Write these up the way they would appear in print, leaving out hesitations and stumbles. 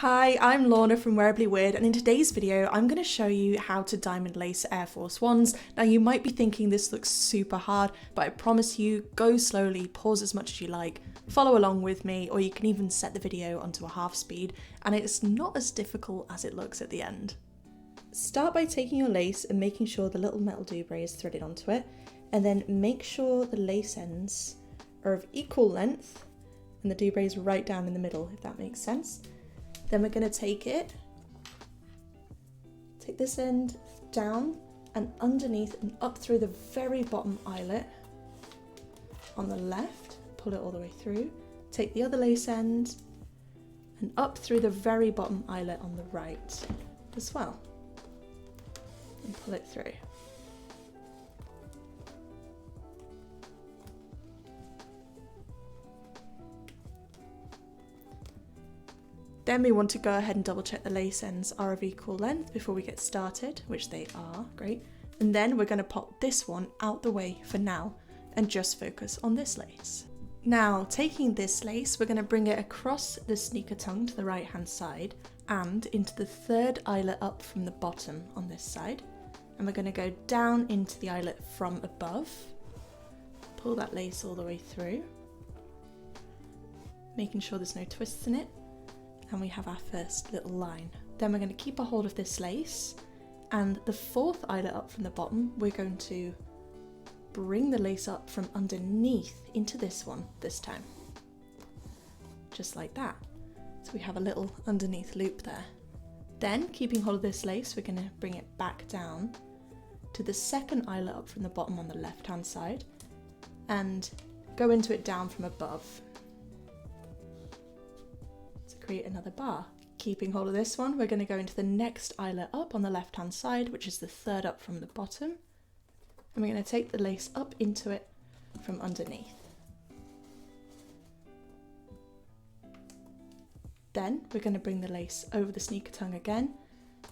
Hi, I'm Lorna from Wearably Weird, and in today's video I'm going to show you how to diamond lace Air Force Ones. Now you might be thinking this looks super hard, but I promise you, go slowly, pause as much as you like, follow along with me, or you can even set the video onto a half speed, and it's not as difficult as it looks at the end. Start by taking your lace and making sure the little metal doorbray is threaded onto it, and then make sure the lace ends are of equal length and the doorbray is right down in the middle, if that makes sense. Then we're going to take this end down and underneath and up through the very bottom eyelet on the left, pull it all the way through, take the other lace end and up through the very bottom eyelet on the right as well, and pull it through. Then we want to go ahead and double check the lace ends are of equal length before we get started, which they are, great. And then we're going to pop this one out the way for now and just focus on this lace. Now, taking this lace, we're going to bring it across the sneaker tongue to the right hand side and into the third eyelet up from the bottom on this side. And we're going to go down into the eyelet from above, pull that lace all the way through, making sure there's no twists in it. And we have our first little line. Then we're going to keep a hold of this lace, and the fourth eyelet up from the bottom, we're going to bring the lace up from underneath into this one this time. Just like that. So we have a little underneath loop there. Then, keeping hold of this lace, we're going to bring it back down to the second eyelet up from the bottom on the left hand side and go into it down from above. Create another bar. Keeping hold of this one, we're going to go into the next eyelet up on the left hand side, which is the third up from the bottom, and we're going to take the lace up into it from underneath. Then we're going to bring the lace over the sneaker tongue again,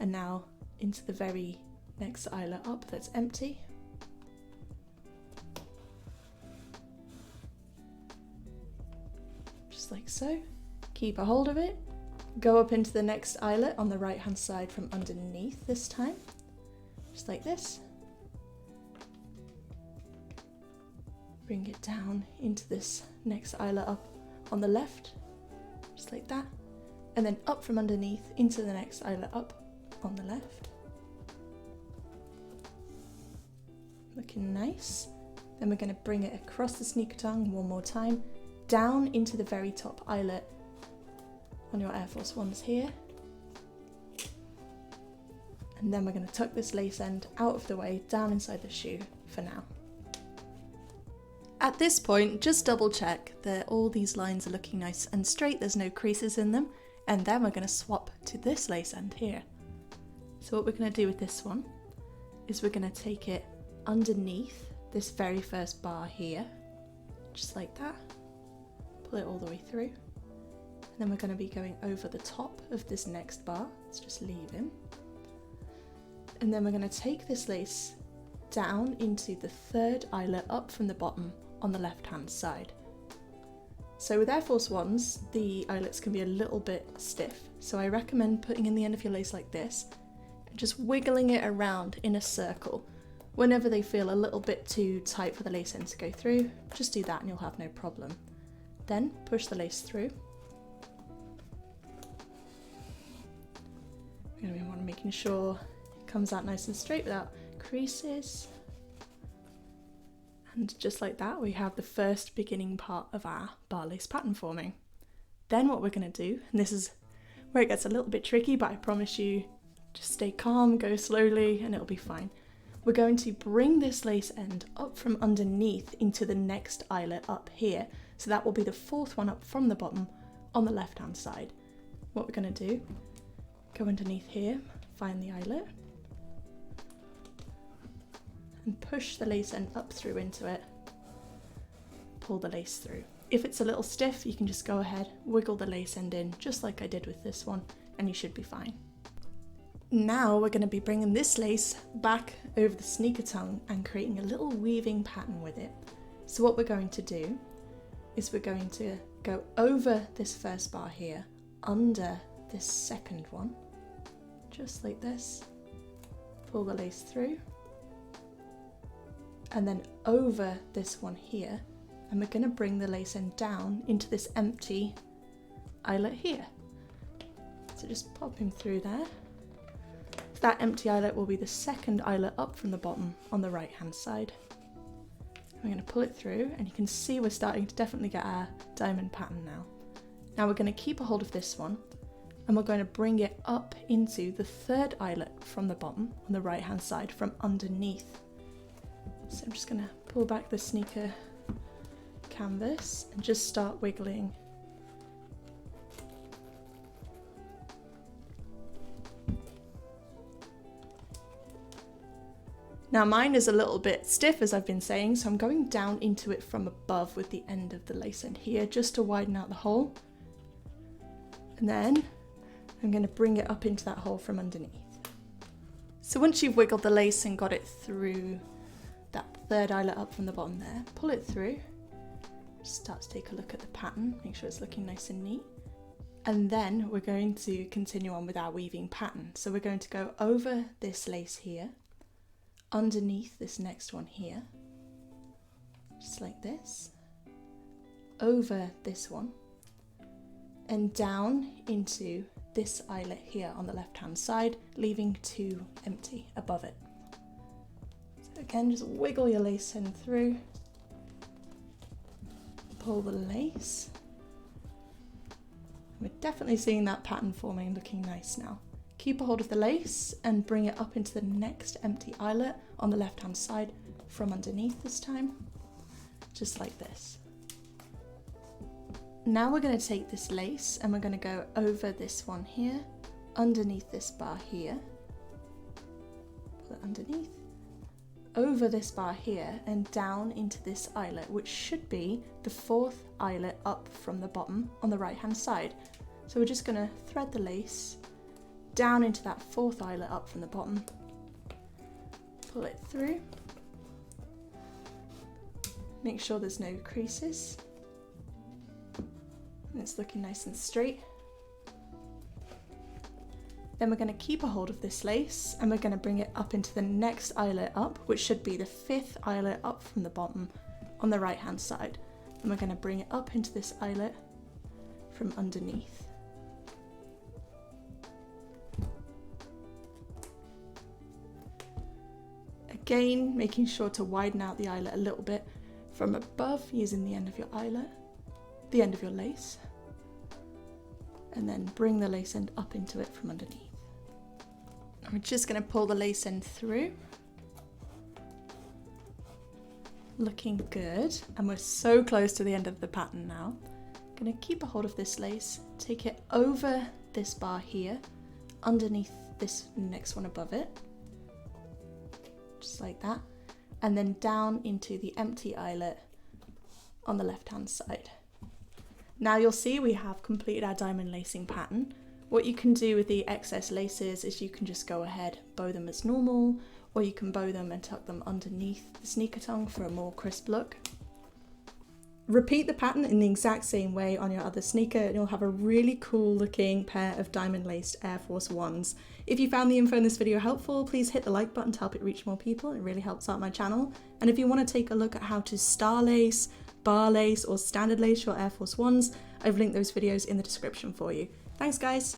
and now into the very next eyelet up that's empty. Just like so. Keep a hold of it, go up into the next eyelet on the right hand side from underneath this time, just like this. Bring it down into this next eyelet up on the left, just like that, and then up from underneath into the next eyelet up on the left. Looking nice. Then we're going to bring it across the sneaker tongue one more time, down into the very top eyelet on your Air Force Ones here, and then we're going to tuck this lace end out of the way down inside the shoe for now. At this point, just double check that all these lines are looking nice and straight, there's no creases in them, and then we're going to swap to this lace end here. So what we're going to do with this one is we're going to take it underneath this very first bar here, just like that, pull it all the way through. Then we're going to be going over the top of this next bar, let's just leave him. And then we're going to take this lace down into the third eyelet up from the bottom on the left hand side. So with Air Force Ones, the eyelets can be a little bit stiff, so I recommend putting in the end of your lace like this and just wiggling it around in a circle. Whenever they feel a little bit too tight for the lace end to go through, just do that and you'll have no problem. Then push the lace through. We're going to be making sure it comes out nice and straight without creases. And just like that, we have the first beginning part of our bar lace pattern forming. Then what we're going to do, and this is where it gets a little bit tricky, but I promise you, just stay calm, go slowly, and it'll be fine. We're going to bring this lace end up from underneath into the next eyelet up here. So that will be the fourth one up from the bottom on the left hand side. What we're going to do, go underneath here, find the eyelet, and push the lace end up through into it, pull the lace through. If it's a little stiff, you can just go ahead, wiggle the lace end in, just like I did with this one, and you should be fine. Now we're going to be bringing this lace back over the sneaker tongue and creating a little weaving pattern with it. So what we're going to do is we're going to go over this first bar here, under this second one, just like this. Pull the lace through, and then over this one here, and we're going to bring the lace end down into this empty eyelet here. So just pop him through there. That empty eyelet will be the second eyelet up from the bottom on the right hand side. We're going to pull it through, and you can see we're starting to definitely get our diamond pattern now. Now we're going to keep a hold of this one, and we're going to bring it up into the third eyelet from the bottom on the right hand side from underneath. So I'm just going to pull back the sneaker canvas and just start wiggling. Now mine is a little bit stiff, as I've been saying, so I'm going down into it from above with the end of the lace end here just to widen out the hole. And then I'm going to bring it up into that hole from underneath. So once you've wiggled the lace and got it through that third eyelet up from the bottom there, pull it through, start to take a look at the pattern, make sure it's looking nice and neat. And then we're going to continue on with our weaving pattern. So we're going to go over this lace here, underneath this next one here, just like this, over this one, and down into this eyelet here on the left hand side, leaving 2 empty above it. So again, just wiggle your lace end through, pull the lace. We're definitely seeing that pattern forming, looking nice now. Keep a hold of the lace and bring it up into the next empty eyelet on the left hand side from underneath this time, just like this. Now we're going to take this lace and we're going to go over this one here, underneath this bar here, pull it underneath, over this bar here and down into this eyelet, which should be the 4th eyelet up from the bottom on the right hand side. So we're just going to thread the lace down into that 4th eyelet up from the bottom, pull it through, make sure there's no creases, and it's looking nice and straight. Then we're going to keep a hold of this lace and we're going to bring it up into the next eyelet up, which should be the 5th eyelet up from the bottom on the right hand side, and we're going to bring it up into this eyelet from underneath. Again, making sure to widen out the eyelet a little bit from above using the end of your eyelet, the end of your lace, and then bring the lace end up into it from underneath. And we're just going to pull the lace end through. Looking good, and we're so close to the end of the pattern now. Going to keep a hold of this lace, take it over this bar here, underneath this next one above it, just like that, and then down into the empty eyelet on the left hand side. Now you'll see we have completed our diamond lacing pattern. What you can do with the excess laces is you can just go ahead, bow them as normal, or you can bow them and tuck them underneath the sneaker tongue for a more crisp look. Repeat the pattern in the exact same way on your other sneaker and you'll have a really cool looking pair of diamond laced Air Force Ones. If you found the info in this video helpful, please hit the like button to help it reach more people. It really helps out my channel. And if you want to take a look at how to star lace, bar lace or standard lace your Air Force Ones, I've linked those videos in the description for you. Thanks guys!